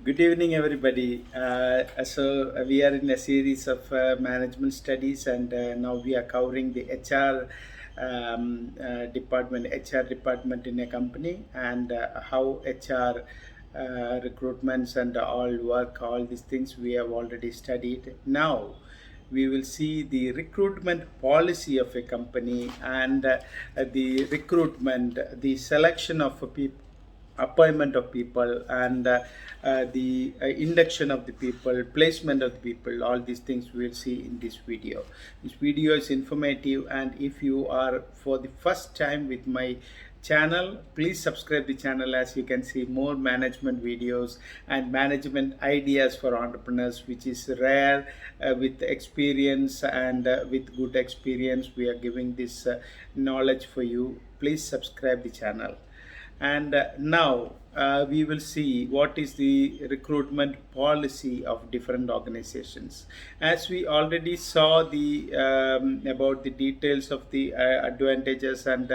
Good evening, everybody. We are in a series of management studies, and now we are covering the HR department in a company, and how HR recruitments and all work, all these things we have already studied. Now, we will see the recruitment policy of a company and the recruitment, the selection of people, appointment of people, and the induction of the people, placement of the people. All these things we will see in this video. This video is informative, and if you are for the first time with my channel, please subscribe the channel. As you can see, more management videos and management ideas for entrepreneurs, which is rare. With experience and with good experience, we are giving this knowledge for you. Please subscribe the channel. And now we will see what is the recruitment policy of different organizations. As we already saw the about the details of the advantages and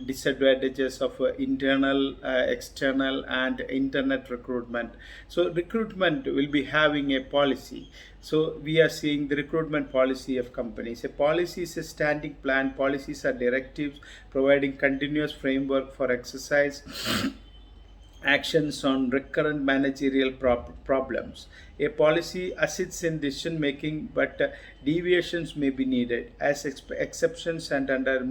disadvantages of internal, external, and internet recruitment. So recruitment will be having a policy. So we are seeing the recruitment policy of companies. A policy is a standing plan. Policies are directives providing continuous framework for exercise actions on recurrent managerial problems. A policy assists in decision making, but deviations may be needed as exceptions and under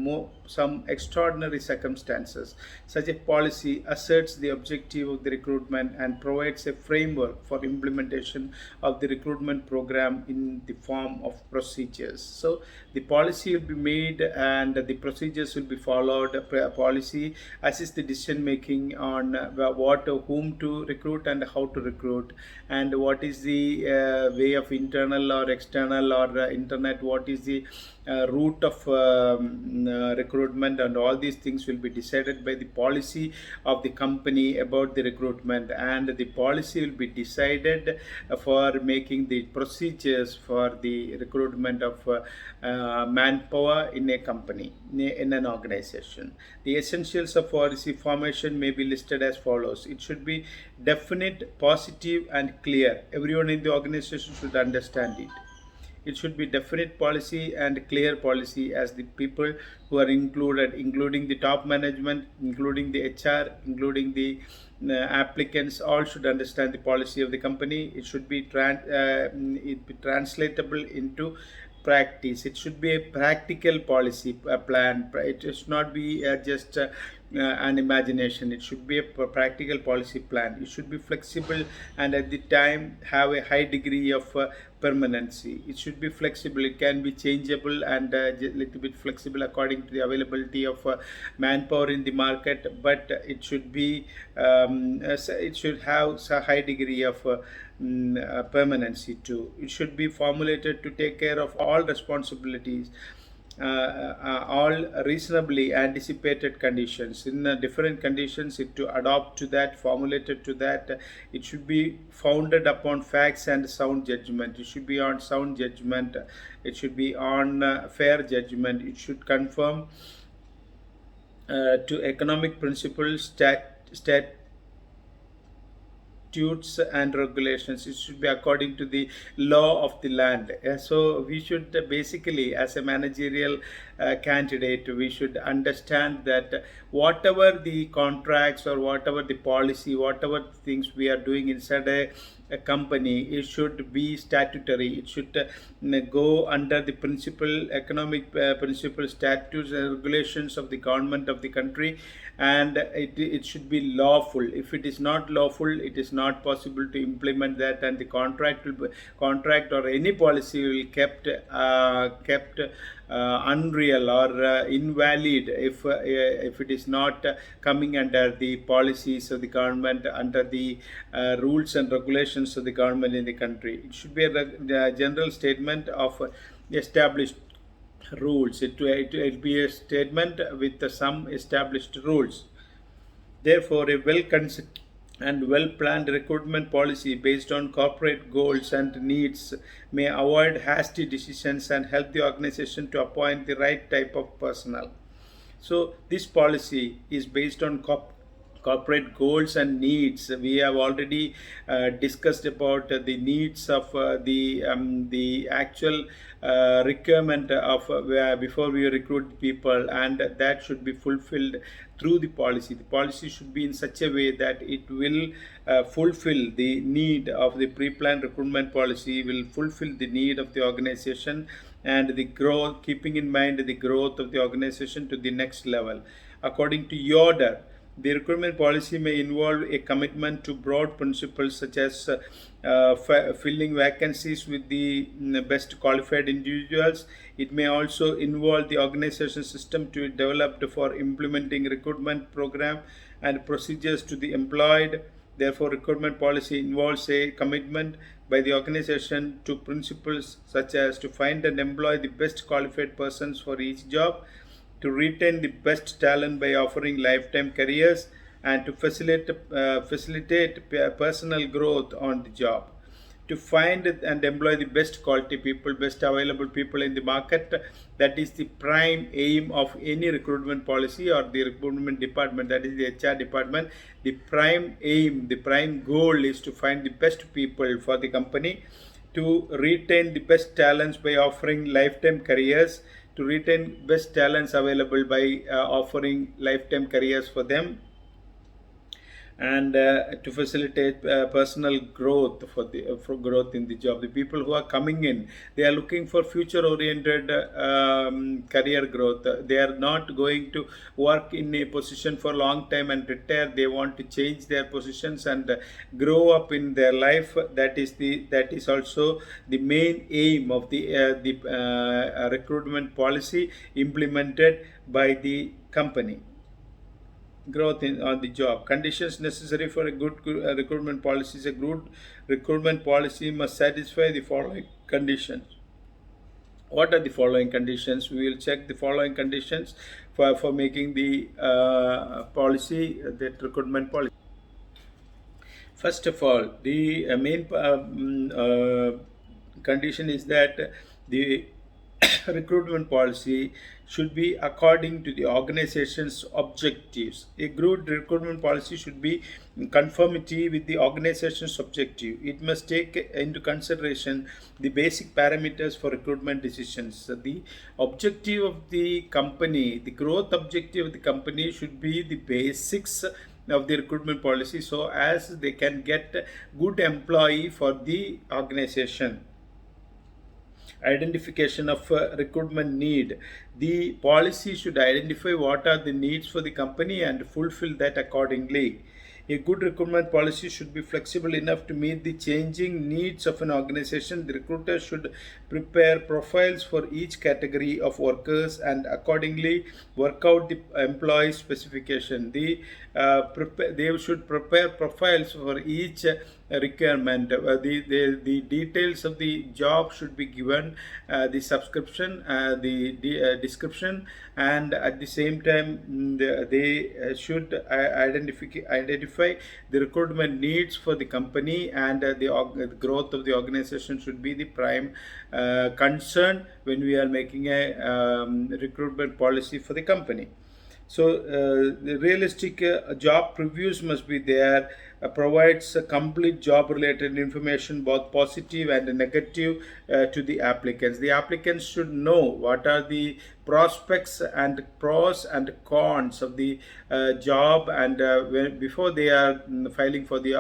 some extraordinary circumstances. Such a policy asserts the objective of the recruitment and provides a framework for implementation of the recruitment program in the form of procedures. So the policy will be made and the procedures will be followed. A policy assists the decision making on whom to recruit and how to recruit, and what is the way of internal or external or internet, what is the route of recruitment, and all these things will be decided by the policy of the company about the recruitment, and the policy will be decided for making the procedures for the recruitment of manpower in a company, in an organization. The essentials of policy formation may be listed as follows. It should be definite, positive, and clear. Everyone in the organization should understand it. It should be definite policy and clear policy, as the people who are included, including the top management, including the HR, including the applicants, all should understand the policy of the company. It should be translatable into practice. It should be a practical policy plan. It should not be just an imagination. It should be a practical policy plan. It should be flexible and at the time have a high degree of permanency. It should be flexible. It can be changeable and a little bit flexible according to the availability of manpower in the market, but it should be it should have a high degree of permanency too. It should be formulated to take care of all responsibilities, all reasonably anticipated conditions. In different conditions, it to adopt to that, formulated to that. It should be founded upon facts and sound judgment. It should be on sound judgment. It should be on fair judgment. It should conform to economic principles, statutes and regulations. It should be according to the law of the land. So we should basically, as a managerial candidate, we should understand that whatever the contracts or whatever the policy, whatever things we are doing inside a company, it should be statutory. It should go under the principle, economic principle, statutes and regulations of the government of the country, and it should be lawful. If it is not lawful, it is not possible to implement that, and the contract or any policy will kept unreal or invalid if it is not coming under the policies of the government, under the rules and regulations of the government in the country. It should be a general statement of established rules. It will be a statement with some established rules. Therefore, a well-considered and well-planned recruitment policy based on corporate goals and needs may avoid hasty decisions and help the organization to appoint the right type of personnel. So this policy is based on corporate goals and needs. We have already discussed about the needs of the actual requirement of before we recruit people, and that should be fulfilled through the policy. The policy should be in such a way that it will fulfill the need of the pre-planned recruitment policy, will fulfill the need of the organization and the growth, keeping in mind the growth of the organization to the next level. According to Yoder, the recruitment policy may involve a commitment to broad principles such as filling vacancies with the best qualified individuals. It may also involve the organization system to be developed for implementing recruitment program and procedures to the employed. Therefore, recruitment policy involves a commitment by the organization to principles such as to find and employ the best qualified persons for each job, to retain the best talent by offering lifetime careers, and to facilitate personal growth on the job, to find and employ the best quality people, best available people in the market. That is the prime aim of any recruitment policy or the recruitment department, that is the HR department. The prime aim, the prime goal is to find the best people for the company, to retain the best talents by offering lifetime careers, to retain best talents available by offering lifetime careers for them, and to facilitate personal growth for growth in the job. The people who are coming in, they are looking for future oriented career growth. They are not going to work in a position for a long time and retire. They want to change their positions and grow up in their life. That is also the main aim of the recruitment policy implemented by the company. Growth on the job. Conditions necessary for a good recruitment policy. A good recruitment policy must satisfy the following conditions. What are the following conditions? We will check the following conditions for making the policy, that recruitment policy. First of all, the main condition is that the recruitment policy should be according to the organization's objectives. A good recruitment policy should be in conformity with the organization's objective. It must take into consideration the basic parameters for recruitment decisions. The objective of the company, the growth objective of the company should be the basics of the recruitment policy, so as they can get good employee for the organization. Identification of recruitment need. The policy should identify what are the needs for the company and fulfill that accordingly. A good recruitment policy should be flexible enough to meet the changing needs of an organization. The recruiter should prepare profiles for each category of workers and accordingly work out the employee specification. They should prepare profiles for each requirement. The details of the job should be given, the subscription, the description, and at the same time they should identify the recruitment needs for the company, and the growth of the organization should be the prime concern when we are making a recruitment policy for the company. So the realistic job previews must be there, provides complete job related information, both positive and negative, to the applicants. The applicants should know what are the prospects and pros and cons of the job, and before they are filing for the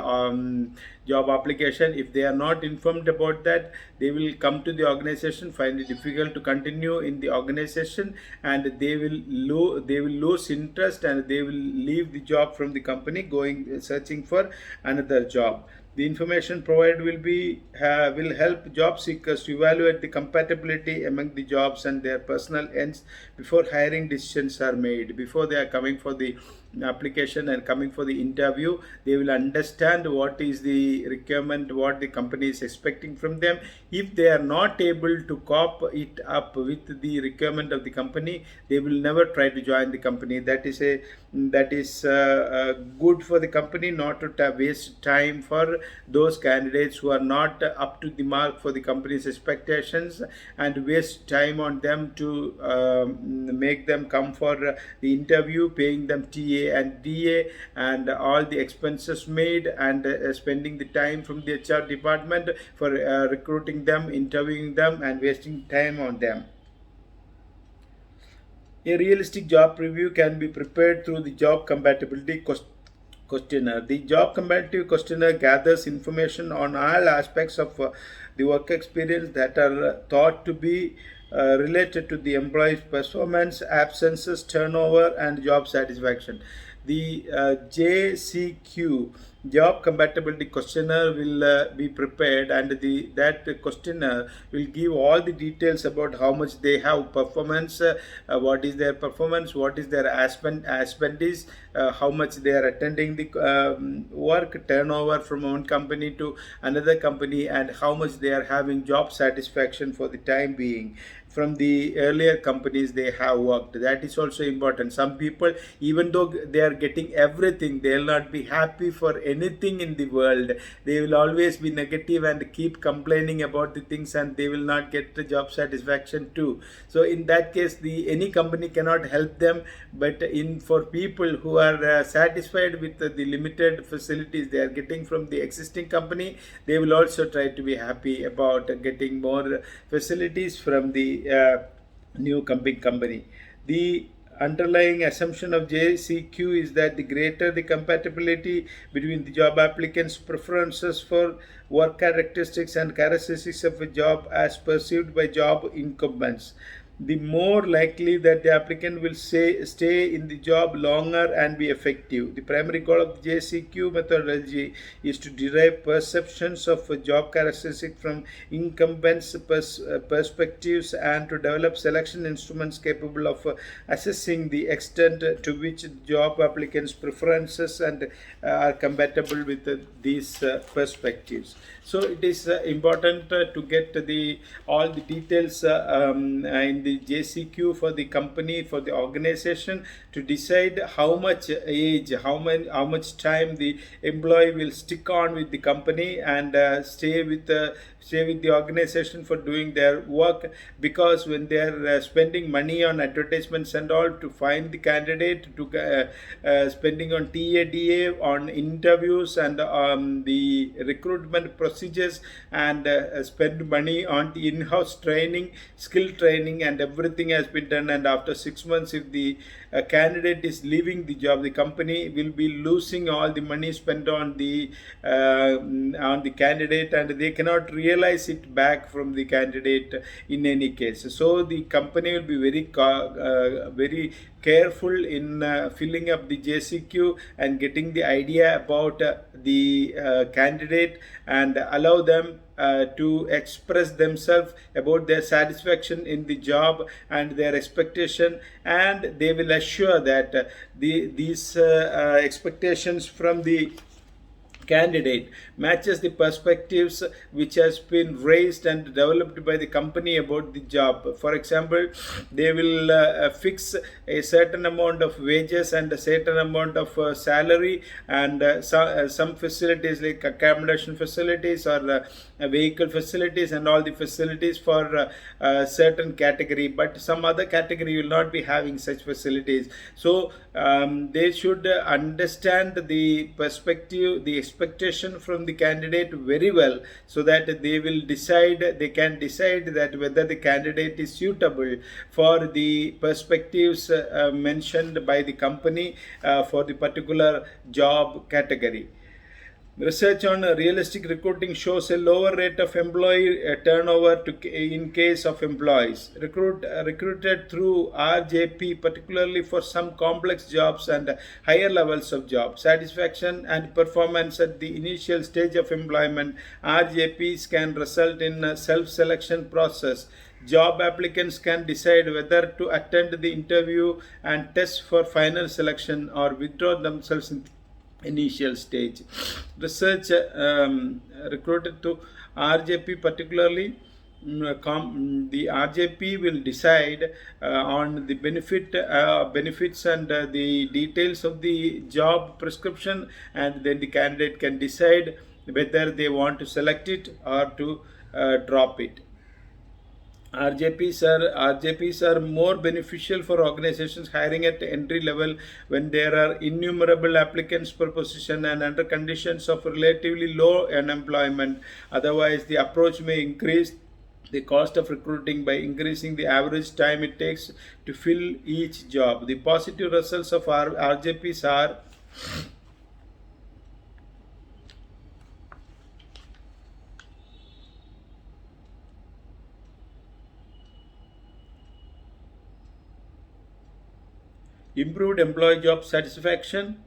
job application. If they are not informed about that, they will come to the organization, find it difficult to continue in the organization, and they will lose interest, and they will leave the job from the company, going searching for another job. The information provided will help job seekers to evaluate the compatibility among the jobs and their personal ends before hiring decisions are made. Before they are coming for the application and coming for the interview, they will understand what is the requirement, what the company is expecting from them. If they are not able to cop it up with the requirement of the company, they will never try to join the company. That is good for the company, not to waste time for those candidates who are not up to the mark for the company's expectations, and waste time on them to make them come for the interview, paying them TA CA and DA, and all the expenses made, and spending the time from the HR department for recruiting them, interviewing them, and wasting time on them. A realistic job preview can be prepared through the job compatibility questionnaire. The job compatibility questionnaire gathers information on all aspects of the work experience that are thought to be related to the employee's performance, absences, turnover, and job satisfaction. The JCQ, job compatibility questionnaire, will be prepared, and that questionnaire will give all the details about how much they have performance, what is their performance, what is their expenditure, how much they are attending the work, turnover from one company to another company, and how much they are having job satisfaction for the time being from the earlier companies they have worked. That is also important. Some people, even though they are getting everything, they will not be happy for anything in the world. They will always be negative and keep complaining about the things, and they will not get the job satisfaction too. So in that case, any company cannot help them. But for people who are satisfied with the limited facilities they are getting from the existing company, they will also try to be happy about getting more facilities from the new company. The underlying assumption of JCQ is that the greater the compatibility between the job applicants' preferences for work characteristics and characteristics of a job as perceived by job incumbents, the more likely that the applicant will stay in the job longer and be effective. The primary goal of the JCQ methodology is to derive perceptions of job characteristics from incumbents' perspectives, and to develop selection instruments capable of assessing the extent to which job applicants' preferences and are compatible with these perspectives. So it is important to get all the details in the JCQ for the company, for the organization, to decide how much age, how much time the employee will stick on with the company and stay with the organization for doing their work. Because when they are spending money on advertisements and all to find the candidate, to spending on TADA, on interviews, and the recruitment procedures, and spend money on the in-house training, skill training, and everything has been done, and after 6 months, if the candidate is leaving the job, the company will be losing all the money spent on the candidate, and they cannot realize it back from the candidate in any case. So the company will be very careful in filling up the JCQ and getting the idea about the candidate, and allow them to express themselves about their satisfaction in the job and their expectation, and they will assure that these expectations from the candidate matches the perspectives which has been raised and developed by the company about the job. For example, they will fix a certain amount of wages and a certain amount of salary, and some facilities like accommodation facilities or vehicle facilities and all the facilities for a certain category, but some other category will not be having such facilities. So they should understand the perspective, the expectation from the candidate very well, so that they can decide that whether the candidate is suitable for the perspectives mentioned by the company for the particular job category. Research on realistic recruiting shows a lower rate of employee turnover in case of employees recruited through RJP, particularly for some complex jobs and higher levels of job satisfaction and performance at the initial stage of employment. RJPs can result in a self-selection process. Job applicants can decide whether to attend the interview and test for final selection, or withdraw themselves in initial stage. Research recruited to RJP, particularly the RJP will decide on the benefits and the details of the job prescription, and then the candidate can decide whether they want to select it or to drop it. RJPs are more beneficial for organizations hiring at entry level when there are innumerable applicants per position and under conditions of relatively low unemployment. Otherwise, the approach may increase the cost of recruiting by increasing the average time it takes to fill each job. The positive results of our RJPs are improved employee job satisfaction,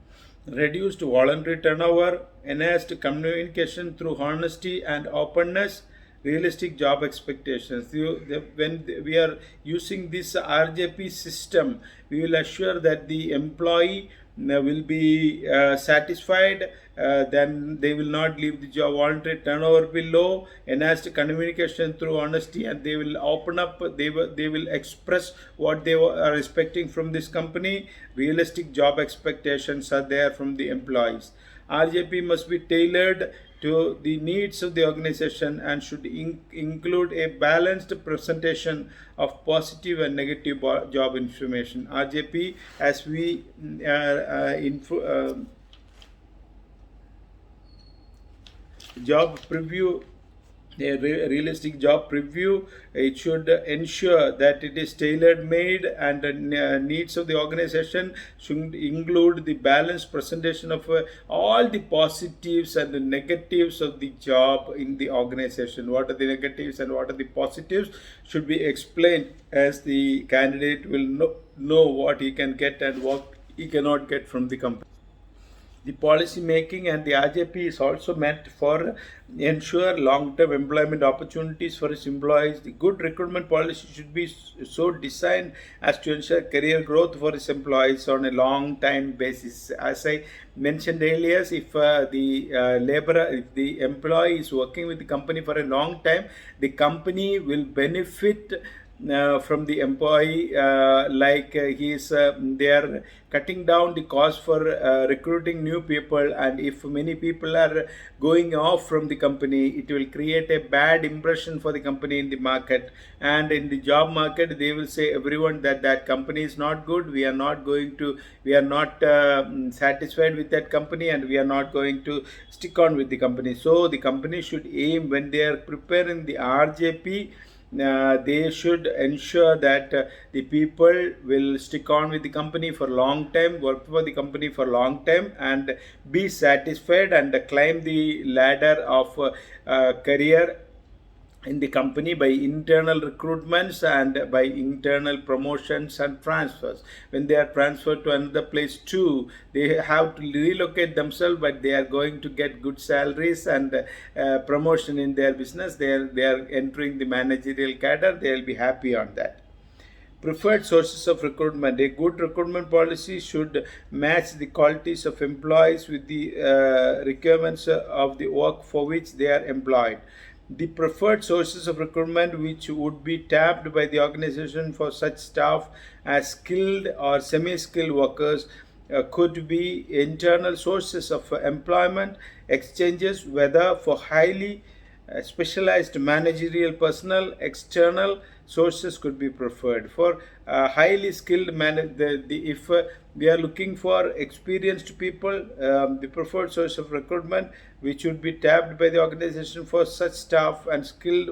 reduced voluntary turnover, enhanced communication through honesty and openness, realistic job expectations. When we are using this RJP system, we will assure that the employee will be satisfied, then they will not leave the job. Voluntary turnover will be low, enhanced communication through honesty, and they will open up, they will express what they are expecting from this company. Realistic job expectations are there from the employees. RJP must be tailored to the needs of the organization and should include a balanced presentation of positive and negative job information. RJP, as we job preview, a realistic job preview, it should ensure that it is tailor made and the needs of the organization should include the balanced presentation of all the positives and the negatives of the job in the organization. What are the negatives and what are the positives should be explained, as the candidate will know what he can get and what he cannot get from the company. The policy making and the RJP is also meant for ensure long-term employment opportunities for its employees. The good recruitment policy should be so designed as to ensure career growth for its employees on a long-time basis. As I mentioned earlier, if if the employee is working with the company for a long time, the company will benefit from the employee, they are cutting down the cost for recruiting new people, and if many people are going off from the company, it will create a bad impression for the company in the market, and in the job market they will say everyone that that company is not good, we are not satisfied with that company, and we are not going to stick on with the company. So the company should aim, when they are preparing the RJP, they should ensure that the people will stick on with the company for long time, work for the company for long time, and be satisfied and climb the ladder of career in the company by internal recruitments and by internal promotions and transfers. When they are transferred to another place too, they have to relocate themselves, but they are going to get good salaries and promotion in their business. They are entering the managerial cadre, they will be happy on that. Preferred sources of recruitment. A good recruitment policy should match the qualities of employees with the requirements of the work for which they are employed. The preferred sources of recruitment which would be tapped by the organization for such staff as skilled or semi-skilled workers could be internal sources of employment exchanges, whether for highly specialized managerial personnel. External sources could be preferred for highly skilled if we are looking for experienced people, the preferred source of recruitment which would be tapped by the organization for such staff and skilled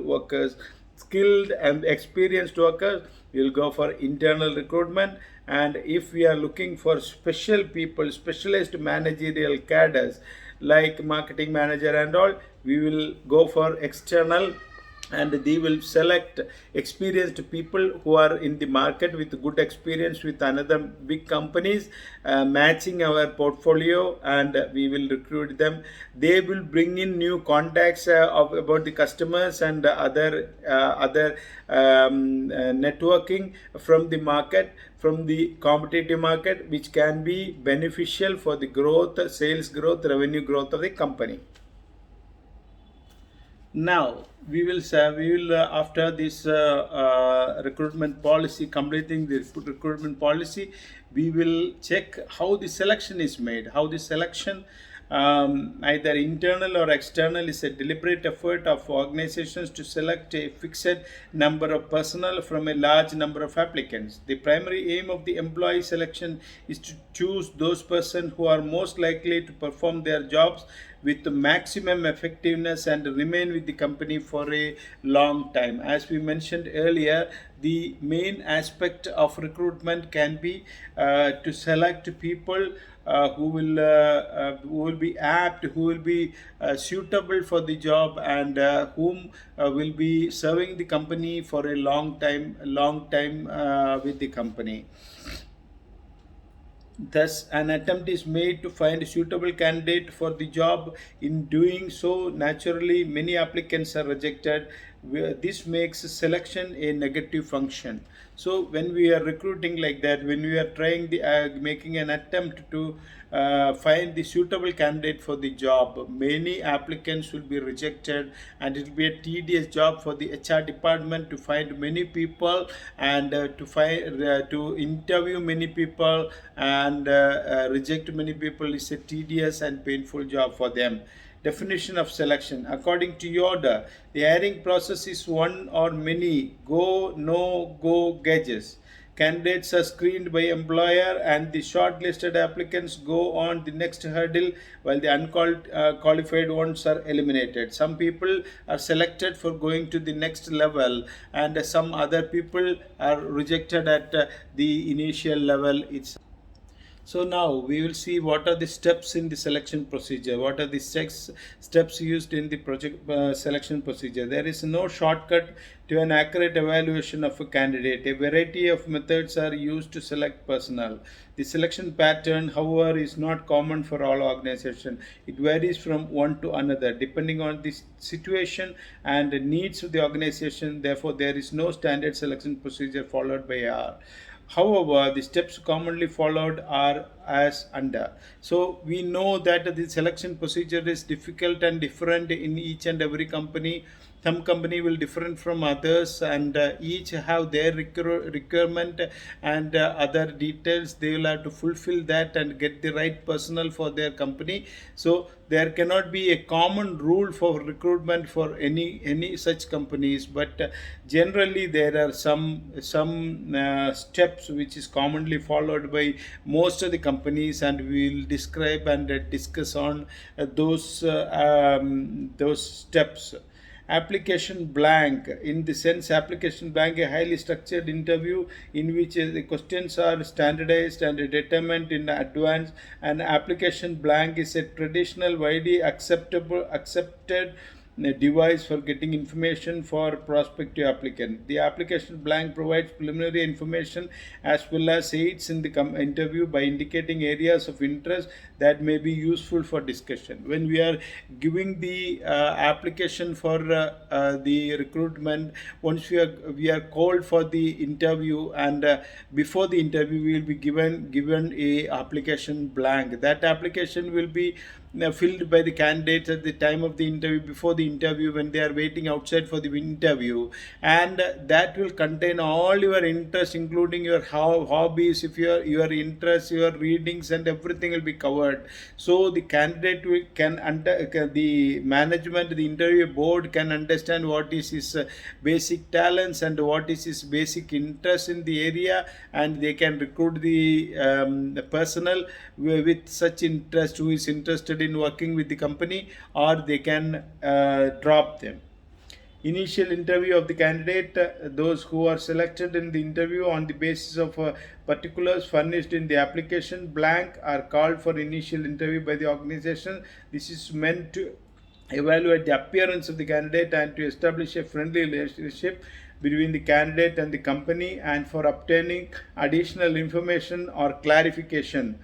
and experienced workers, we will go for internal recruitment. And if we are looking for special people, specialized managerial cadres like marketing manager and all, we will go for external, and they will select experienced people who are in the market with good experience with another big companies, matching our portfolio, and we will recruit them. They will bring in new contacts about the customers and other networking from the market, from the competitive market, which can be beneficial for the growth, sales growth, revenue growth of the company. Now we will after this recruitment policy, completing the recruitment policy, we will check how the selection is made, how the selection either internal or external, is a deliberate effort of organizations to select a fixed number of personnel from a large number of applicants. The primary aim of the employee selection is to choose those persons who are most likely to perform their jobs with the maximum effectiveness and remain with the company for a long time. As we mentioned earlier, the main aspect of recruitment can be to select people who will be apt, who will be suitable for the job, and whom will be serving the company for a long time with the company. Thus, an attempt is made to find a suitable candidate for the job. In doing so, naturally, many applicants are rejected. This makes selection a negative function. So, when we are recruiting like that, when we are trying making an attempt to find the suitable candidate for the job, many applicants will be rejected, and it will be a tedious job for the HR department to find many people and to interview many people and reject many people is a tedious and painful job for them. Definition of selection. According to Yoda, the hiring process is one or many go, no go gauges. Candidates are screened by employer and the shortlisted applicants go on the next hurdle while the unqualified ones are eliminated. Some people are selected for going to the next level and some other people are rejected at the initial level itself. So now we will see what are the steps in the selection procedure. What are the steps used in the project selection procedure? There is no shortcut to an accurate evaluation of a candidate. A variety of methods are used to select personnel. The selection pattern, however, is not common for all organizations. It varies from one to another depending on the situation and the needs of the organization. Therefore, there is no standard selection procedure followed by R. However, the steps commonly followed are as under. So we know that the selection procedure is difficult and different in each and every company. Some company will different from others, and each have their requirement and other details. They will have to fulfill that and get the right personnel for their company. So there cannot be a common rule for recruitment for any such companies, but generally there are some steps which is commonly followed by most of the companies, and we will describe and discuss on those steps. Application blank, in the sense application blank, a highly structured interview in which the questions are standardized and determined in advance. An application blank is a traditional widely accepted device for getting information for prospective applicant. The application blank provides preliminary information as well as aids in the interview by indicating areas of interest that may be useful for discussion. When we are giving the application for the recruitment, once we are called for the interview, and before the interview we will be given a application blank. That application will be filled by the candidates at the time of the interview, before the interview, when they are waiting outside for the interview, and that will contain all your interests, including your hobbies, if your interests, your readings, and everything will be covered. So the candidate the management, the interview board can understand what is his basic talents and what is his basic interest in the area, and they can recruit the personnel with such interest, who is interested in working with the company, or they can drop them. Initial interview of the candidate, those who are selected in the interview on the basis of particulars furnished in the application blank are called for initial interview by the organization. This is meant to evaluate the appearance of the candidate and to establish a friendly relationship between the candidate and the company, and for obtaining additional information or clarification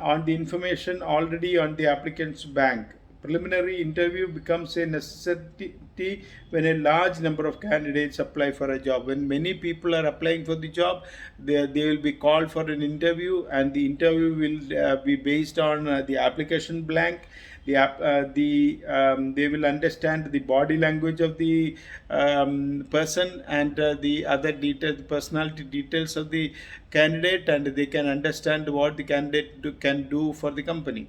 on the information already on the applicant's bank. Preliminary interview becomes a necessity when a large number of candidates apply for a job. When many people are applying for the job, they will be called for an interview, and the interview will be based on the application blank. They will understand the body language of the person and the other details, the personality details of the candidate, and they can understand what the candidate can do for the company.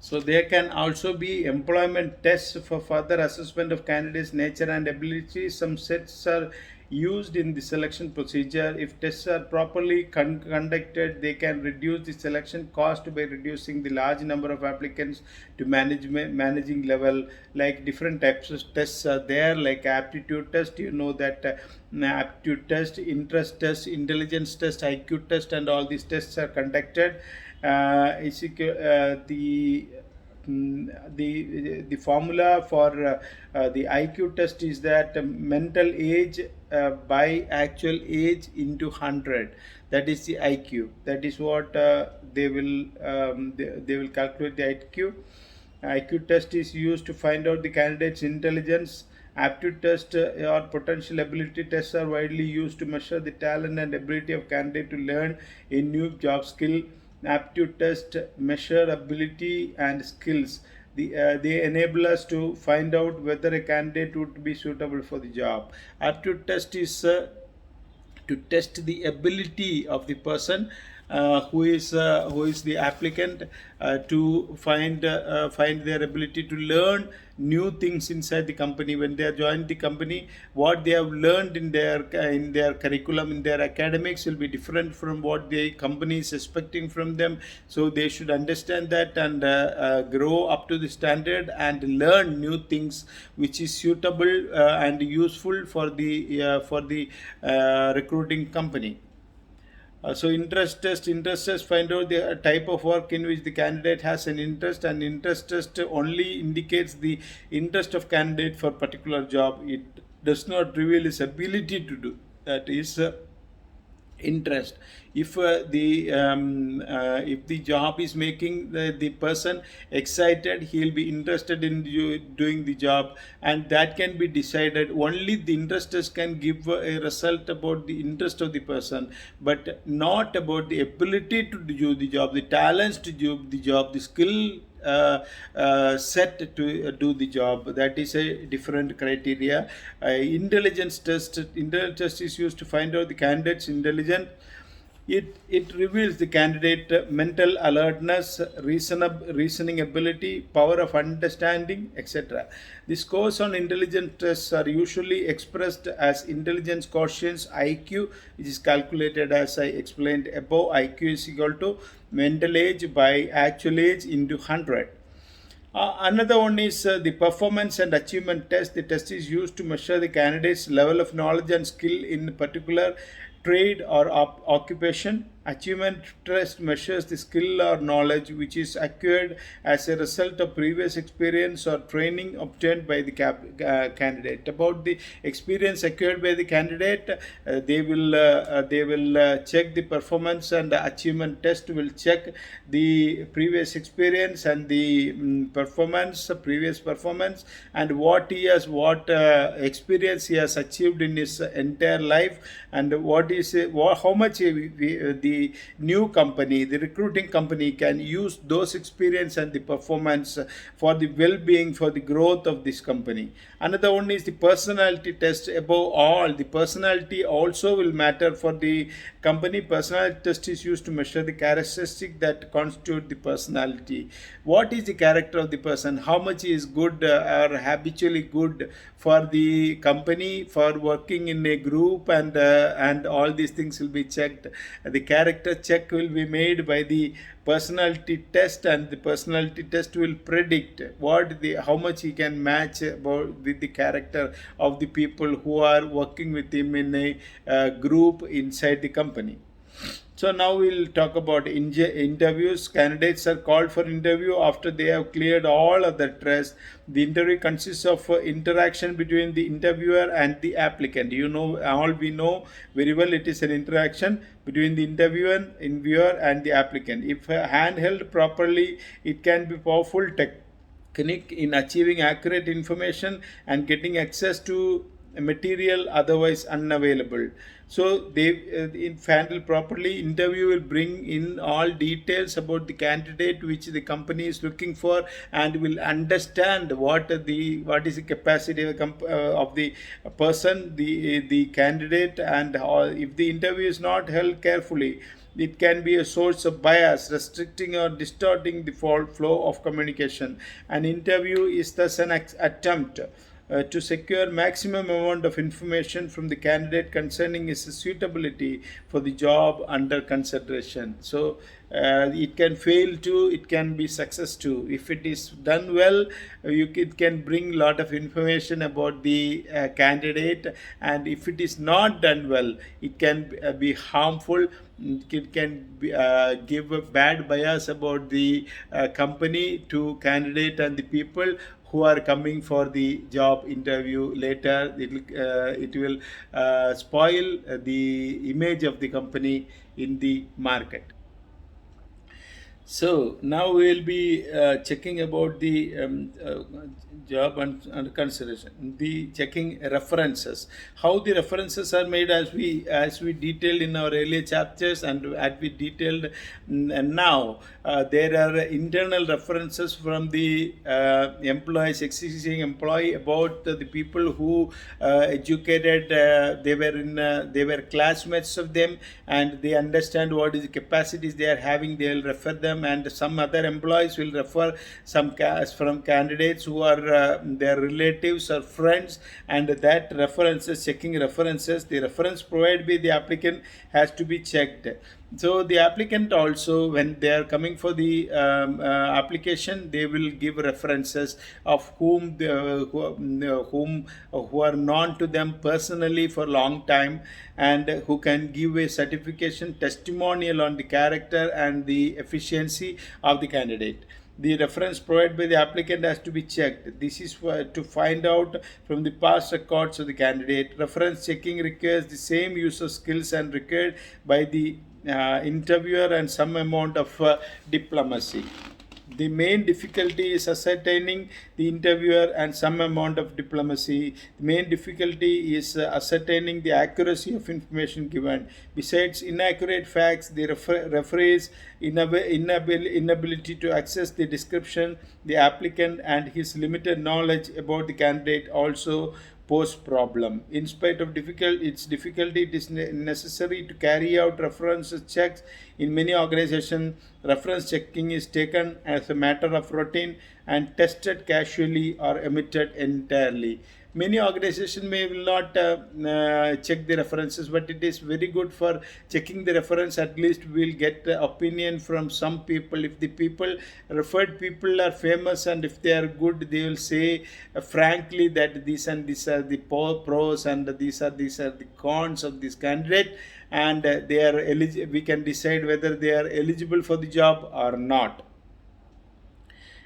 So there can also be employment tests for further assessment of candidates' nature and ability. Some sets are used in the selection procedure. If tests are properly conducted, they can reduce the selection cost by reducing the large number of applicants to managing level. Like different types of tests are there, like aptitude test. You know that aptitude test, interest test, intelligence test, IQ test, and all these tests are conducted. The formula for the IQ test is that mental age by actual age into 100. That is the IQ. That is what they will calculate the IQ. IQ test is used to find out the candidate's intelligence. Aptitude test or potential ability tests are widely used to measure the talent and ability of candidate to learn a new job skill. Aptitude test measure ability and skills. They enable us to find out whether a candidate would be suitable for the job. Aptitude test is to test the ability of the person who is the applicant to find their ability to learn new things inside the company. When they are joined the company, what they have learned in their curriculum, in their academics, will be different from what the company is expecting from them. So they should understand that and grow up to the standard and learn new things which is suitable and useful for the recruiting company. So interest test find out the type of work in which the candidate has an interest, and interest test only indicates the interest of candidate for particular job. It does not reveal his ability to do. That is interest. If if the job is making the person excited, he will be interested in doing the job, and that can be decided. Only the interesters can give a result about the interest of the person, but not about the ability to do the job, the talents to do the job, the skill set to do the job. That is a different criteria. Intelligence test is used to find out the candidate's intelligence. It reveals the candidate mental alertness, reasoning ability, power of understanding, etc. The scores on intelligence tests are usually expressed as intelligence quotients IQ, which is calculated as I explained above. IQ is equal to mental age by actual age into 100. Another one is the performance and achievement test. The test is used to measure the candidate's level of knowledge and skill in a particular trade or occupation. Achievement test measures the skill or knowledge which is acquired as a result of previous experience or training obtained by the candidate. About the experience acquired by the candidate, they will check the performance, and the achievement test will check the previous experience and the previous performance, and what experience he has achieved in his entire life, and how much the new company, the recruiting company, can use those experience and the performance for the well-being, for the growth of this company. Another one is the personality test. Above all, the personality also will matter for the company. Personality test is used to measure the characteristic that constitute the personality. What is the character of the person? How much he is good or habitually good for the company, for working in a group, and all these things will be checked. The character check will be made by the personality test, and the personality test will predict how much he can match with the character of the people who are working with him in a group inside the company. So now we'll talk about interviews. Candidates are called for interview after they have cleared all other tests. The interview consists of interaction between the interviewer and the applicant. We know very well it is an interaction between the interviewer and the applicant. If handheld properly, it can be powerful technique in achieving accurate information and getting access to material otherwise unavailable. So if handled properly, interview will bring in all details about the candidate which the company is looking for, and will understand what is the capacity of the person, the candidate, and if the interview is not held carefully, It can be a source of bias, restricting or distorting the flow of communication. An interview is thus an attempt to secure maximum amount of information from the candidate concerning his suitability for the job under consideration. So it can fail too, it can be success too. If it is done well, it can bring a lot of information about the candidate, and if it is not done well, it can be harmful. It can be, give a bad bias about the company to candidate and the people who are coming for the job interview later. It will spoil the image of the company in the market. So now we will be checking about the job and consideration. The checking references, how the references are made, as we detailed in our earlier chapters, and as we detailed now. There are internal references from the employees, existing employee, about the people who educated. They were classmates of them, and they understand what is the capacities they are having. They will refer them, and some other employees will refer some from candidates who are their relatives or friends, and that references, checking references, the reference provided by the applicant has to be checked. So the applicant also, when they are coming for the application, they will give references of whom who are known to them personally for a long time, and who can give a certification testimonial on the character and the efficiency of the candidate. The reference provided by the applicant has to be checked. This is to find out from the past records of the candidate. Reference checking requires the same use of skills and required by the interviewer, and some amount of diplomacy. The main difficulty is ascertaining the interviewer and some amount of diplomacy. The main difficulty is ascertaining the accuracy of information given. Besides inaccurate facts, the referee's inability to access the description, the applicant, and his limited knowledge about the candidate also pose problem. In spite of its difficulty, it is necessary to carry out reference checks. In many organizations, reference checking is taken as a matter of routine and tested casually or omitted entirely. Many organizations may will not check the references, but it is very good for checking the reference. At least we will get opinion from some people. If the referred people are famous, and if they are good, they will say frankly that these and these are the pros, and these are the cons of this candidate, and they are we can decide whether they are eligible for the job or not.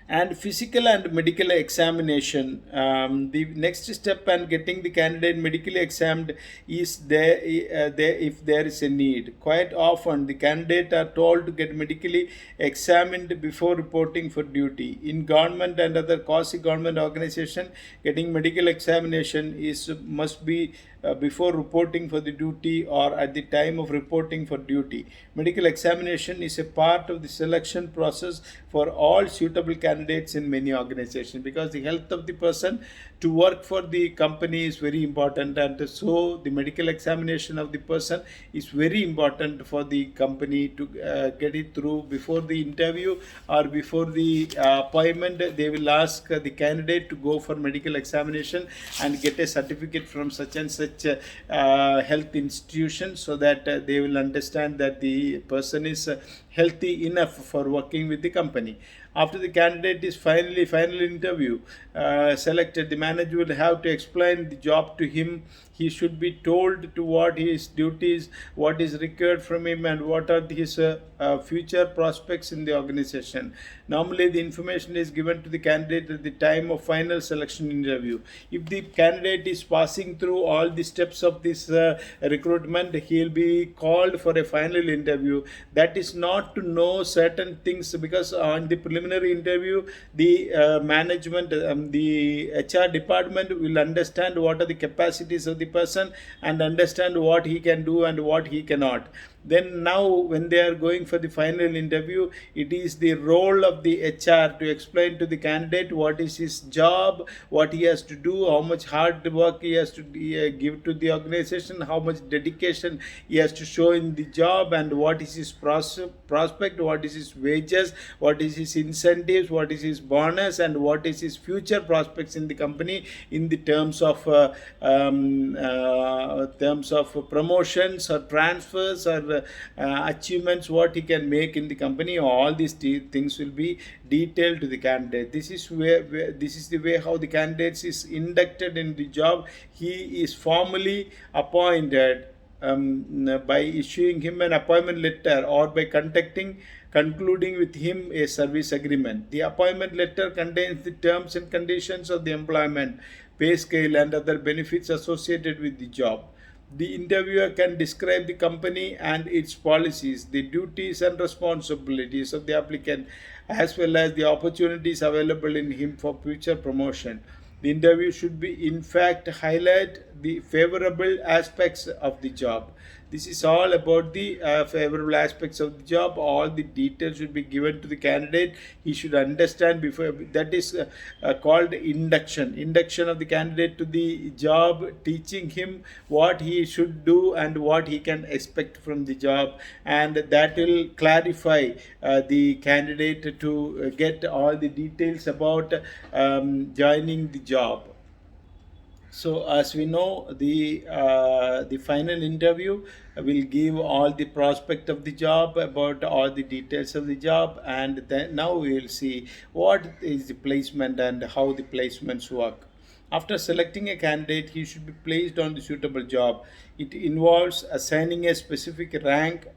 And physical and medical examination. The next step and getting the candidate medically examined is there if there is a need. Quite often the candidate are told to get medically examined before reporting for duty. In government and other quasi-government organization, getting medical examination must be before reporting for the duty or at the time of reporting for duty. Medical examination is a part of the selection process for all suitable candidates in many organizations, because the health of the person to work for the company is very important, and so the medical examination of the person is very important for the company to get it through. Before the interview or before the appointment, they will ask the candidate to go for medical examination and get a certificate from such and such health institution, so that they will understand that the person is healthy enough for working with the company. After the candidate is final interview selected, the manager will have to explain the job to him. He should be told to what his duties, what is required from him, and what are his future prospects in the organization. Normally, the information is given to the candidate at the time of final selection interview. If the candidate is passing through all the steps of this recruitment, he will be called for a final interview. That is not to know certain things, because on the preliminary interview, the management, the HR department will understand what are the capacities of the person and understand what he can do and what he cannot. Then now when they are going for the final interview, it is the role of the HR to explain to the candidate what is his job, what he has to do, how much hard work he has to give to the organization, how much dedication he has to show in the job, and what is his prospect, what is his wages, what is his incentives, what is his bonus, and what is his future prospects in the company in the terms of promotions or transfers or achievements, what he can make in the company. All these things will be detailed to the candidate. This is this is the way how the candidate is inducted in the job. He is formally appointed by issuing him an appointment letter or by concluding with him a service agreement. The appointment letter contains the terms and conditions of the employment, pay scale, and other benefits associated with the job. The interviewer can describe the company and its policies, the duties and responsibilities of the applicant, as well as the opportunities available in him for future promotion. The interview should be, in fact, highlight the favorable aspects of the job. This is all about the favorable aspects of the job. All the details should be given to the candidate. He should understand before. That is called induction. Induction of the candidate to the job, teaching him what he should do and what he can expect from the job, and that will clarify the candidate to get all the details about joining the job. So as we know, the final interview will give all the prospect of the job, about all the details of the job, and then now we will see what is the placement and how the placements work. After selecting a candidate, he should be placed on the suitable job. It involves assigning a specific rank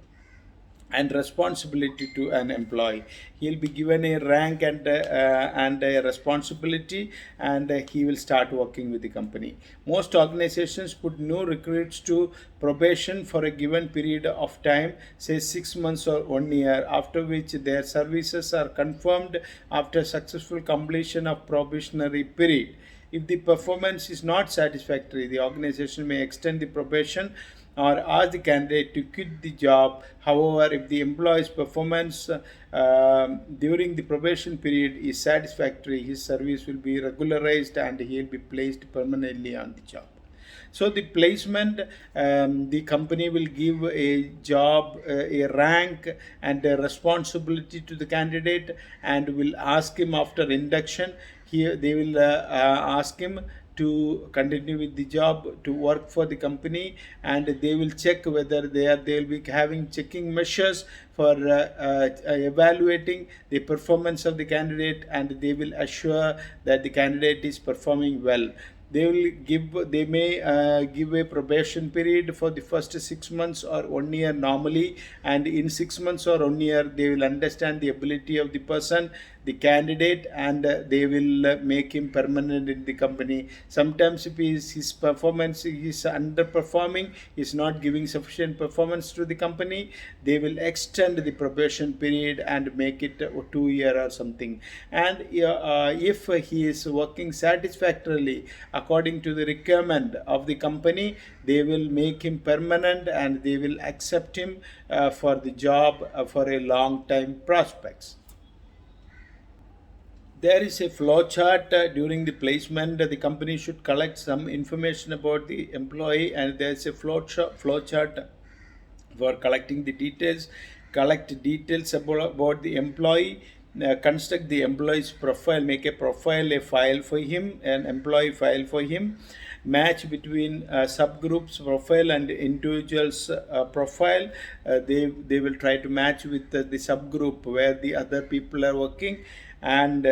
and responsibility to an employee. He'll be given a rank and a responsibility, and he will start working with the company. Most organizations put new recruits to probation for a given period of time, say 6 months or 1 year, after which their services are confirmed after successful completion of probationary period. If the performance is not satisfactory, the organization may extend the probation or ask the candidate to quit the job. However, if the employee's performance during the probation period is satisfactory, his service will be regularized and he will be placed permanently on the job. So the placement, the company will give a job, a rank and a responsibility to the candidate, and will ask him after induction. Here they will ask him to continue with the job, to work for the company, and they will check whether they will be having checking measures for evaluating the performance of the candidate, and they will assure that the candidate is performing well. They may give a probation period for the first 6 months or 1 year normally, and in 6 months or 1 year they will understand the ability of the person, the candidate, and they will make him permanent in the company. Sometimes if his performance is underperforming, is not giving sufficient performance to the company, they will extend the probation period and make it 2 year or something. And if he is working satisfactorily according to the requirement of the company, they will make him permanent and they will accept him for the job for a long time prospects. There is a flow chart during the placement. The company should collect some information about the employee, and there is a flow chart for collecting the details. Collect details about the employee, construct the employee's profile, make a profile, a file for him, an employee file for him, match between subgroups profile and individuals profile. They will try to match with the subgroup where the other people are working, and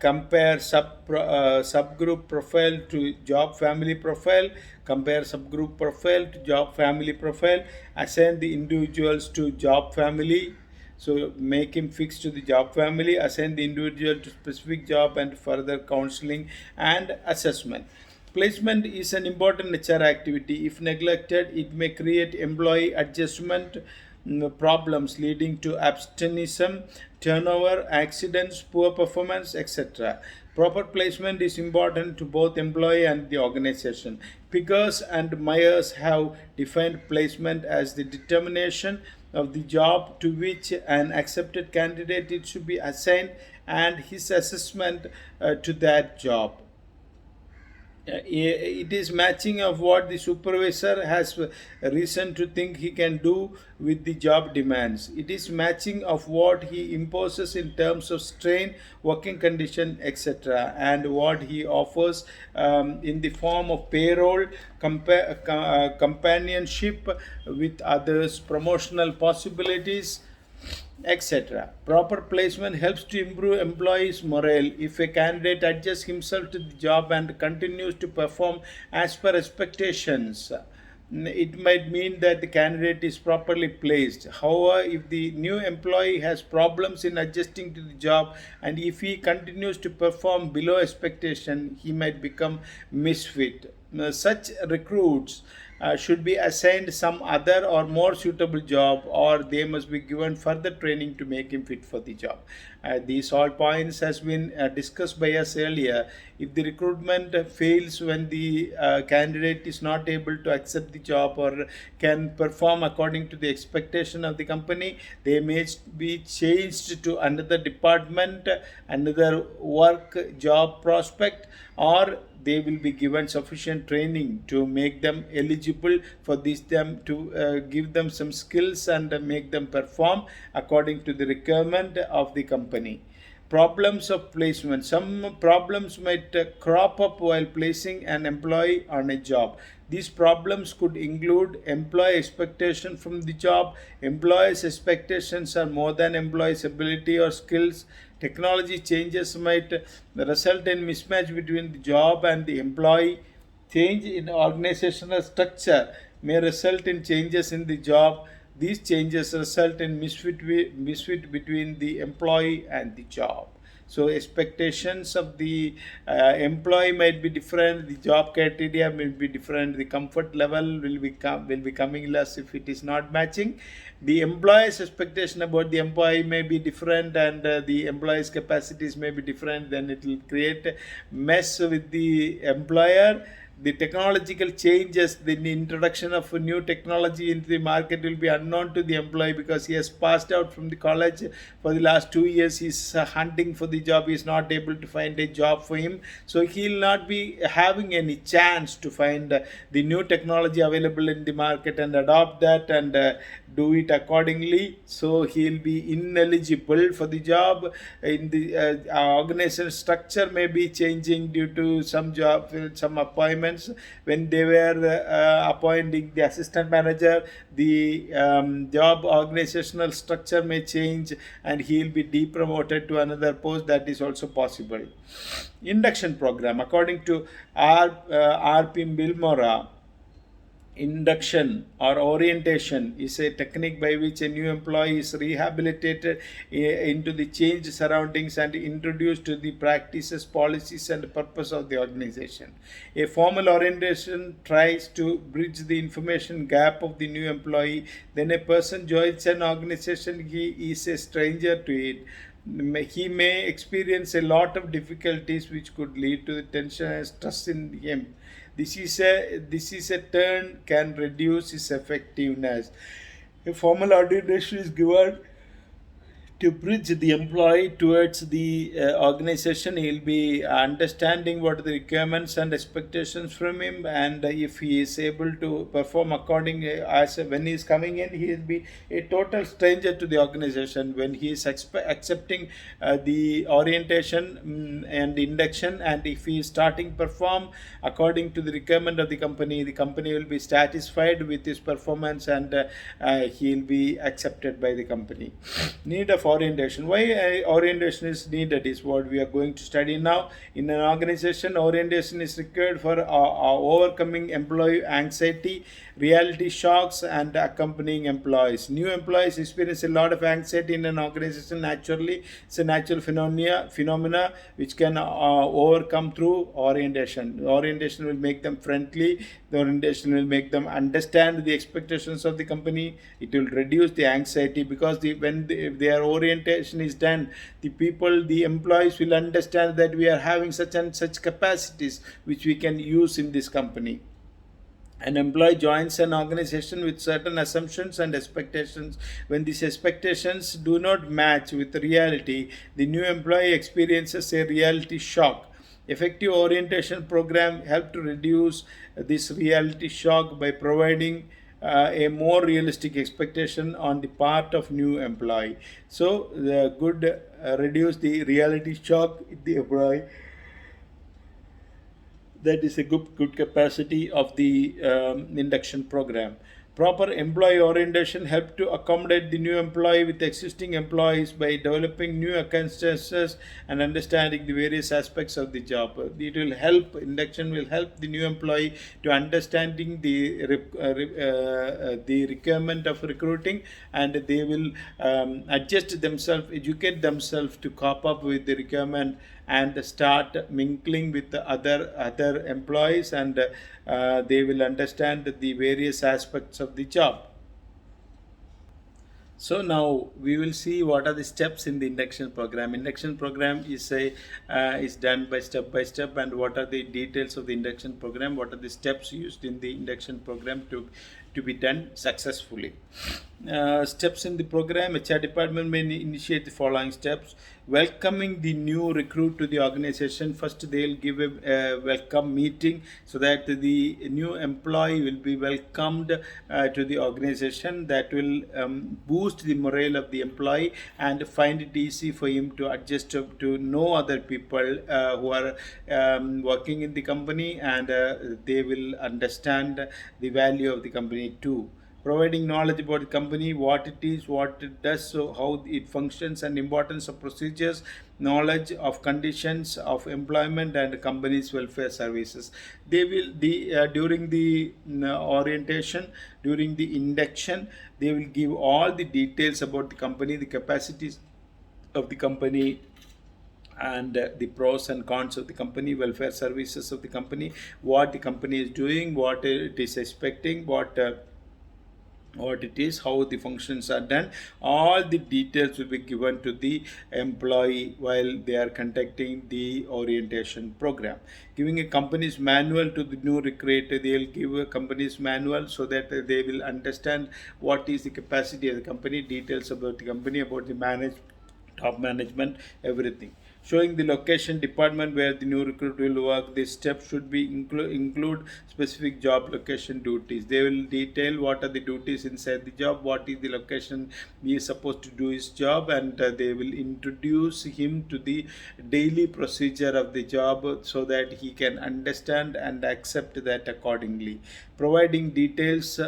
compare subgroup profile to job family profile, compare subgroup profile to job family profile, assign the individuals to job family. So make him fixed to the job family, assign the individual to specific job, and further counseling and assessment. Placement is an important HR activity. If neglected, it may create employee adjustment problems leading to absenteeism, turnover, accidents, poor performance, etc. Proper placement is important to both employee and the organization. Piggers and Myers have defined placement as the determination of the job to which an accepted candidate should be assigned and his assessment to that job. It is matching of what the supervisor has reason to think he can do with the job demands. It is matching of what he imposes in terms of strain, working condition, etc., and what he offers in the form of payroll, companionship with others, promotional possibilities, etc. Proper placement helps to improve employees' morale. If a candidate adjusts himself to the job and continues to perform as per expectations, it might mean that the candidate is properly placed. However, if the new employee has problems in adjusting to the job and if he continues to perform below expectation, he might become misfit. Such recruits should be assigned some other or more suitable job, or they must be given further training to make him fit for the job. These all points has been discussed by us earlier. If the recruitment fails when the candidate is not able to accept the job or can perform according to the expectation of the company, they may be changed to another department, another work job prospect, or they will be given sufficient training to make them eligible for this, them to give them some skills and make them perform according to the requirement of the company. Problems of placement. Some problems might crop up while placing an employee on a job. These problems could include employee expectation from the job. Employees' expectations are more than employees' ability or skills. Technology changes might result in mismatch between the job and the employee. Change in organizational structure may result in changes in the job. These changes result in misfit between the employee and the job. So expectations of the employee might be different, the job criteria may be different, the comfort level will be coming less if it is not matching. The employee's expectation about the employee may be different, and the employee's capacities may be different. Then it will create mess with the employer. The technological changes, the introduction of a new technology into the market will be unknown to the employee because he has passed out from the college for the last 2 years. He's hunting for the job. He's not able to find a job for him. So he'll not be having any chance to find the new technology available in the market and adopt that and do it accordingly. So he'll be ineligible for the job. In the organization structure may be changing due to some appointment. When they were appointing the assistant manager, the job organizational structure may change and he will be depromoted to another post. That is also possible. Induction program. According to R.P. Bilmora, induction or orientation is a technique by which a new employee is rehabilitated into the changed surroundings and introduced to the practices, policies, and purpose of the organization. A formal orientation tries to bridge the information gap of the new employee. Then a person joins an organization, he is a stranger to it. He may experience a lot of difficulties which could lead to the tension and stress in him. This is a turn can reduce its effectiveness. A formal orientation is given to bridge the employee towards the organization. He'll be understanding what are the requirements and expectations from him, and if he is able to perform according as when he is coming in, he will be a total stranger to the organization. When he is accepting the orientation and induction, and if he is starting perform according to the requirement of the company will be satisfied with his performance, and he will be accepted by the company. Need of orientation. Why orientation is needed is what we are going to study now. In an organization, orientation is required for overcoming employee anxiety, reality shocks, and accompanying employees. New employees experience a lot of anxiety in an organization naturally. It's a natural phenomena which can overcome through orientation. Orientation will make them friendly. The orientation will make them understand the expectations of the company. It will reduce the anxiety, because if their orientation is done, the employees will understand that we are having such and such capacities which we can use in this company. An employee joins an organization with certain assumptions and expectations. When these expectations do not match with reality, the new employee experiences a reality shock. Effective orientation program help to reduce this reality shock by providing a more realistic expectation on the part of new employee. So the good reduce the reality shock in the employee. That is a good capacity of the induction program. Proper employee orientation help to accommodate the new employee with existing employees by developing new acquaintances and understanding the various aspects of the job. It will help, induction will help the new employee to understanding the requirement of recruiting, and they will adjust themselves, educate themselves to cope up with the requirement, and start mingling with the other employees, and they will understand the various aspects of the job. So now we will see what are the steps in the induction program. Induction program is done by step, and what are the details of the induction program, what are the steps used in the induction program to be done successfully. Steps in the program: HR department may initiate the following steps. Welcoming the new recruit to the organization. First, they'll give a welcome meeting so that the new employee will be welcomed to the organization. That will boost the morale of the employee and find it easy for him to adjust to know other people who are working in the company, and they will understand the value of the company too. Providing knowledge about the company, what it is, what it does, so how it functions, and importance of procedures, knowledge of conditions of employment and company's welfare services. They will during the orientation, during the induction, they will give all the details about the company, the capacities of the company, and the pros and cons of the company, welfare services of the company, what the company is doing, what it is expecting, what it is, how the functions are done. All the details will be given to the employee while they are conducting the orientation program. Giving a company's manual to the new recruit, they will give a company's manual so that they will understand what is the capacity of the company, details about the company, about the top management, everything. Showing the location, department where the new recruit will work. This step should be include specific job location duties. They will detail what are the duties inside the job, what is the location he is supposed to do his job, and they will introduce him to the daily procedure of the job so that he can understand and accept that accordingly. Providing details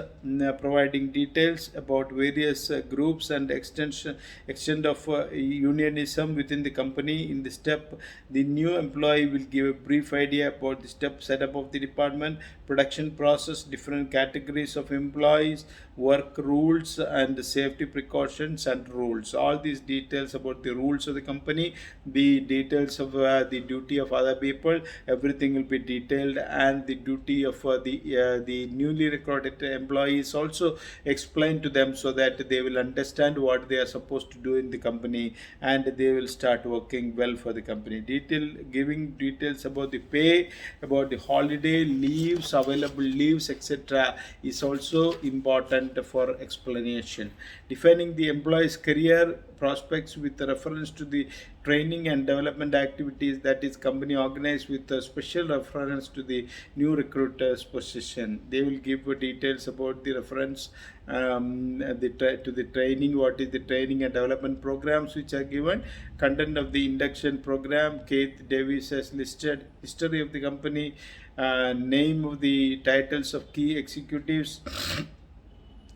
about various groups and extent of unionism within the company. In the step, the new employee will give a brief idea about the step setup of the department, production process, different categories of employees, work rules, and safety precautions and rules. All these details about the rules of the company, the details of the duty of other people, everything will be detailed, and the duty of the newly recruited employees also explained to them so that they will understand what they are supposed to do in the company, and they will start working well for the company. Giving details about the pay, about the holiday leaves, available leaves, etc. is also important for explanation. Defining the employee's career prospects with reference to the training and development activities that is company organized with a special reference to the new recruiter's position. They will give details about the reference to the training, what is the training and development programs which are given, content of the induction program. Keith Davis has listed history of the company, name of the titles of key executives,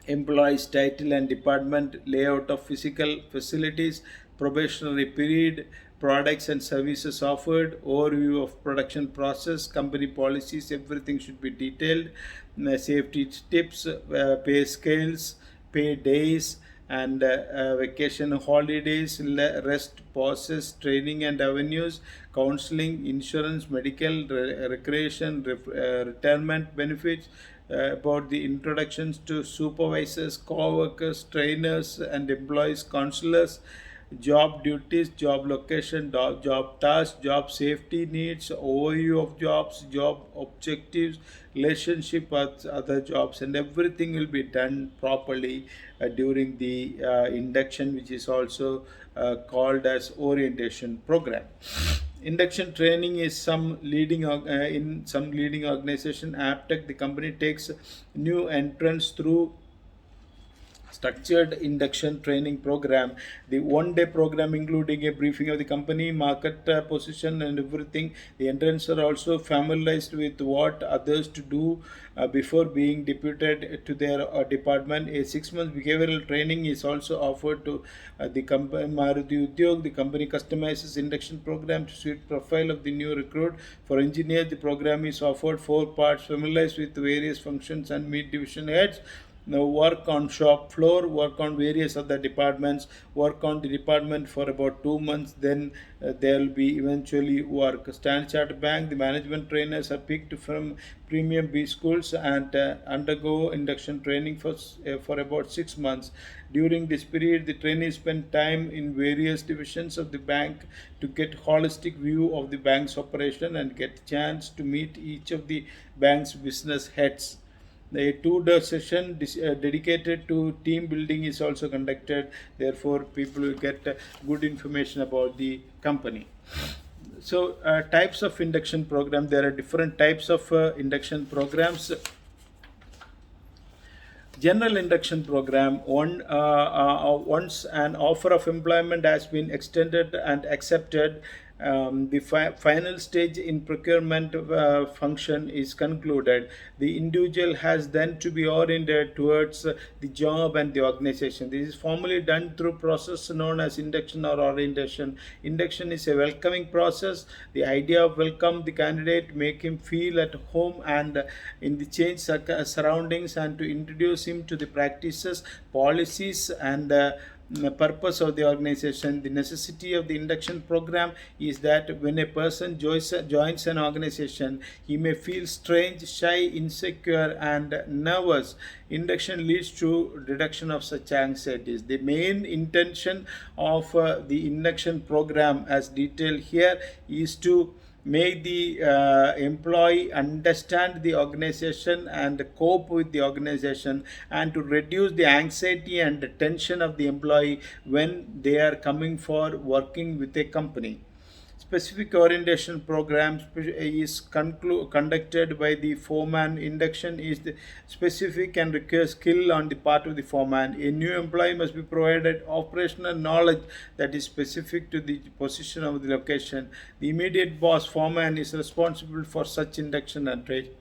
employees title and department, layout of physical facilities, probationary period, products and services offered, overview of production process, company policies, everything should be detailed. Safety tips, pay scales, pay days, and vacation holidays, rest pauses, training and avenues, counseling, insurance, medical, recreation, retirement benefits, about the introductions to supervisors, co-workers, trainers and employees, counselors, job duties, job location, job tasks, job safety needs, overview of jobs, job objectives, relationship with other jobs, and everything will be done properly during the induction, which is also called as orientation program. Induction training is some leading in some leading organization. Aptech, the company takes new entrants through structured induction training program. The one-day program including a briefing of the company, market position, and everything. The entrants are also familiarized with what others to do before being deputed to their department. A 6 month behavioral training is also offered to the company Maruti Udyog. The company customizes induction program to suit profile of the new recruit. For engineers, the program is offered 4 parts: familiarize with various functions and meet division heads. Now work on shop floor, work on various other departments, work on the department for about 2 months, then there will be eventually work. Standard Chartered Bank, the management trainers are picked from premium B schools and undergo induction training for about 6 months. During this period, the trainees spend time in various divisions of the bank to get holistic view of the bank's operation and get chance to meet each of the bank's business heads. The two-day session dedicated to team building is also conducted. Therefore, people will get good information about the company. So, types of induction program. There are different types of induction programs. General induction program, once an offer of employment has been extended and accepted, the final stage in procurement function is concluded. The individual has then to be oriented towards the job and the organization. This is formally done through process known as induction or orientation. Induction is a welcoming process. The idea of welcome the candidate, make him feel at home and in the changed surroundings, and to introduce him to the practices, policies, and the purpose of the organization. The necessity of the induction program is that when a person joins an organization, he may feel strange, shy, insecure, and nervous. Induction leads to reduction of such anxieties. The main intention of the induction program, as detailed here, is to make the employee understand the organization and cope with the organization, and to reduce the anxiety and the tension of the employee when they are coming for working with a company. Specific orientation program is conducted by the foreman. Induction is the specific and requires skill on the part of the foreman. A new employee must be provided operational knowledge that is specific to the position of the location. The immediate boss, foreman, is responsible for such induction and training.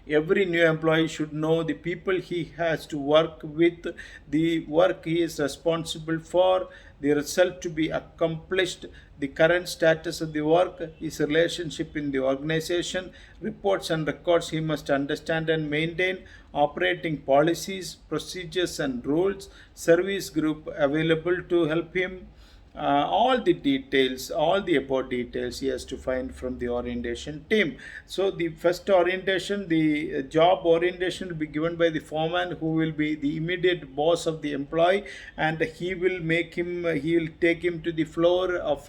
Every new employee should know the people he has to work with, the work he is responsible for, the result to be accomplished, the current status of the work, his relationship in the organization, reports and records he must understand and maintain, operating policies, procedures, and rules, service group available to help him. All the details, all the above details he has to find from the orientation team. So the first orientation, the job orientation, will be given by the foreman, who will be the immediate boss of the employee, and he will take him to the floor of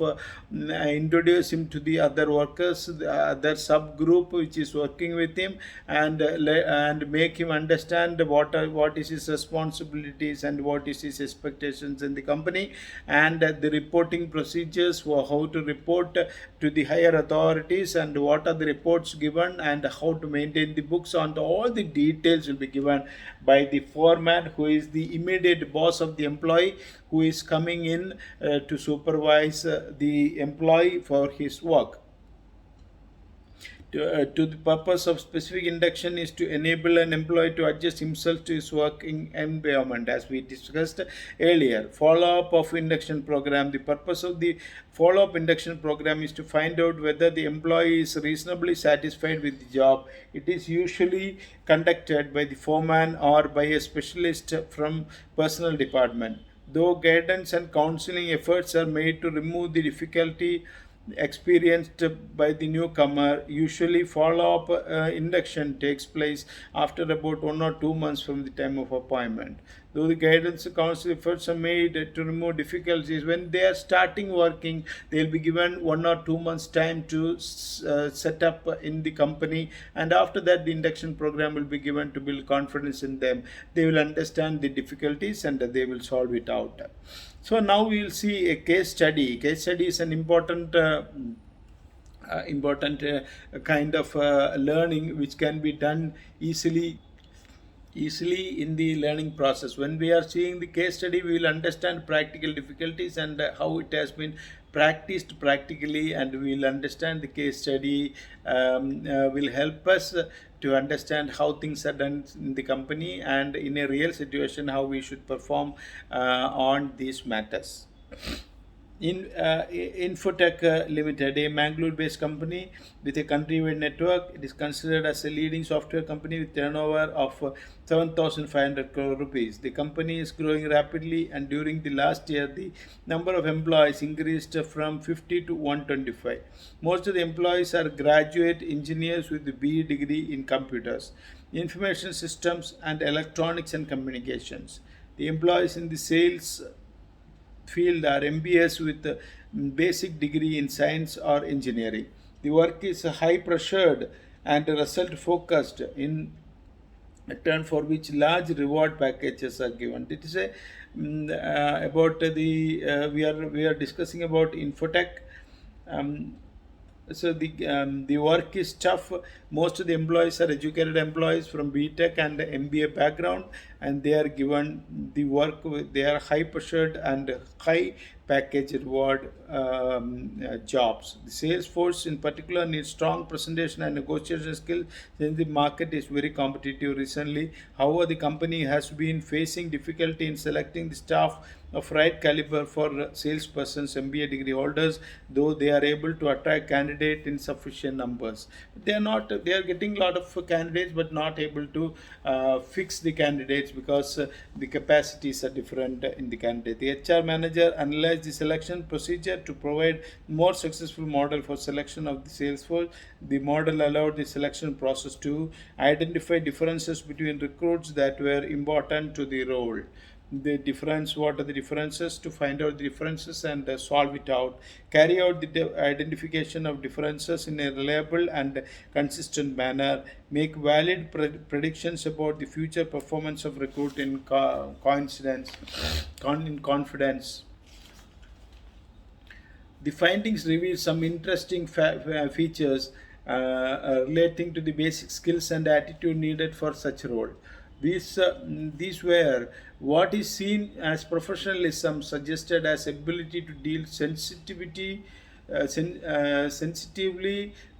introduce him to the other workers, the other subgroup which is working with him, and make him understand what is his responsibilities and what is his expectations in the company, and the reporting procedures for how to report to the higher authorities, and what are the reports given, and how to maintain the books. On all the details will be given by the foreman, who is the immediate boss of the employee, who is coming in to supervise the employee for his work. To the purpose of specific induction is to enable an employee to adjust himself to his working environment, as we discussed earlier. Follow-up of induction program. The purpose of the follow-up induction program is to find out whether the employee is reasonably satisfied with the job. It is usually conducted by the foreman or by a specialist from personnel department. Though guidance and counseling efforts are made to remove the difficulty experienced by the newcomer, usually follow-up induction takes place after about 1 or 2 months from the time of appointment. Though the guidance and counsel efforts are made to remove difficulties, when they are starting working, they will be given 1 or 2 months time to set up in the company, and after that the induction program will be given to build confidence in them. They will understand the difficulties and they will solve it out. So now we will see a case study. Case study is an important kind of learning which can be done easily in the learning process. When we are seeing the case study, we will understand practical difficulties and how it has been practiced practically, and we will understand the case study will help us to understand how things are done in the company and in a real situation how we should perform on these matters. Infotech Limited, a Mangalore-based company with a countrywide network, it is considered as a leading software company with turnover of 7,500 crore rupees. The company is growing rapidly, and during the last year, the number of employees increased from 50 to 125. Most of the employees are graduate engineers with a BE degree in computers, information systems, and electronics and communications. The employees in the sales field are MBS with a basic degree in science or engineering. The work is high pressured and result focused, in return for which large reward packages are given. It is about we are discussing about Infotech. Um, so the work is tough. Most of the employees are educated employees from BTech and MBA background, and they are given the work. They are high pressured and high package reward jobs. The sales force in particular needs strong presentation and negotiation skills, since the market is very competitive recently. However, the company has been facing difficulty in selecting the staff of right caliber for salespersons, MBA degree holders, though they are able to attract candidates in sufficient numbers. They are not. They are getting a lot of candidates, but not able to fix the candidates because the capacities are different in the candidate. The HR manager analyzed the selection procedure to provide more successful model for selection of the sales force. The model allowed the selection process to identify differences between recruits that were important to the role. The difference, what are the differences, to find out the differences and solve it out, carry out the identification of differences in a reliable and consistent manner, make valid predictions about the future performance of recruit in confidence. The findings reveal some interesting features relating to the basic skills and attitude needed for such role. These were what is seen as professionalism, suggested as ability to deal sensitively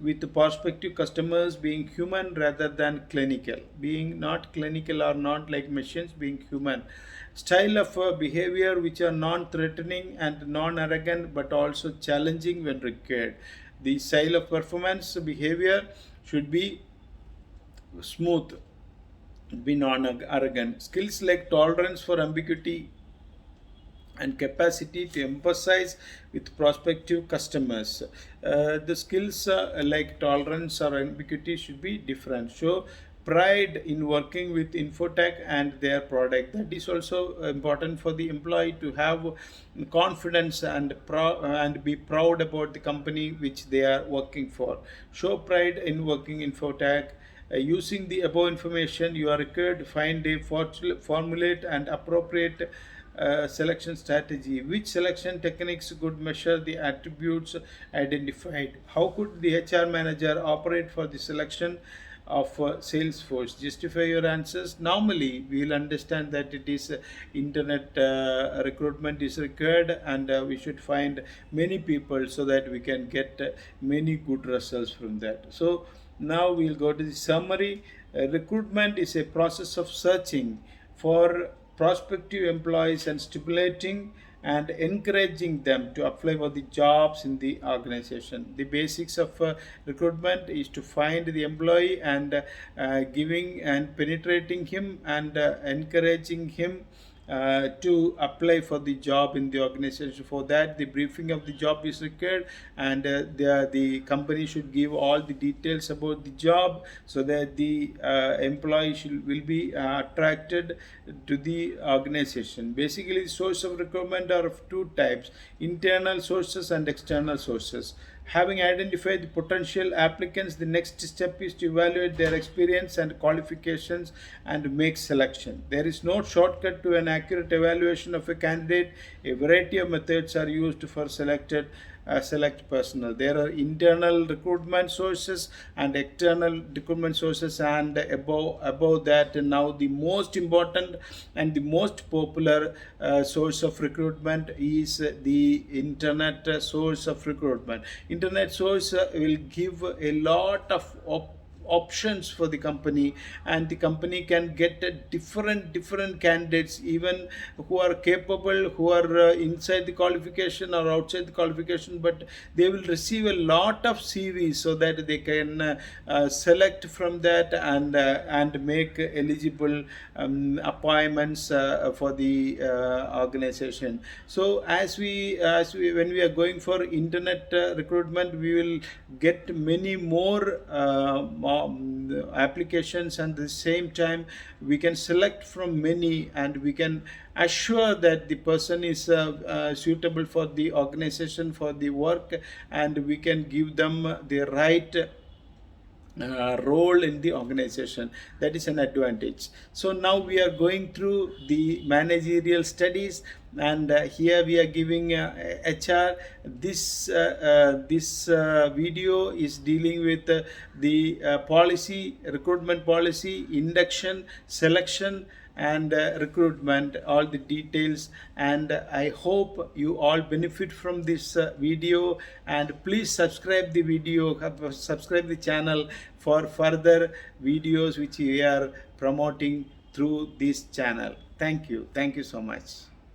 with prospective customers, being human rather than clinical, being not clinical or not like machines, being human. Style of behavior which are non-threatening and non-arrogant but also challenging when required. The style of performance behavior should be smooth, be non-arrogant. Skills like tolerance for ambiguity and capacity to emphasize with prospective customers. The skills like tolerance or ambiguity should be different. Show pride in working with Infotech and their product. That is also important for the employee to have confidence and be proud about the company which they are working for. Show pride in working Infotech. Using the above information, you are required to find a formulate and appropriate selection strategy. Which selection techniques could measure the attributes identified? How could the HR manager operate for the selection of Salesforce. Justify your answers. Normally, we will understand that it is internet recruitment is required, and we should find many people so that we can get many good results from that. So now we'll go to the summary. Recruitment is a process of searching for prospective employees and stimulating and encouraging them to apply for the jobs in the organization. The basics of recruitment is to find the employee and giving and penetrating him and encouraging him to apply for the job in the organization. For that, the briefing of the job is required, and the company should give all the details about the job so that the employee will be attracted to the organization. Basically, the source of recruitment are of two types: internal sources and external sources. Having identified the potential applicants, the next step is to evaluate their experience and qualifications and make selection. There is no shortcut to an accurate evaluation of a candidate. A variety of methods are used for select personnel. There are internal recruitment sources and external recruitment sources, and above that, now the most important and the most popular source of recruitment is the internet source of recruitment. Internet source will give a lot of options for the company, and the company can get different candidates, even who are capable, who are inside the qualification or outside the qualification, but they will receive a lot of CVs so that they can select from that and make eligible appointments for the organization. So as we when we are going for internet recruitment, we will get many more applications, and at the same time we can select from many, and we can assure that the person is suitable for the organization, for the work, and we can give them the right role in the organization. That is an advantage. So now we are going through the managerial studies, and here we are giving HR. This video is dealing with the policy, recruitment policy, induction, selection, and recruitment, all the details. And I hope you all benefit from this video, and please subscribe the video, subscribe the channel for further videos which we are promoting through this channel. Thank you so much.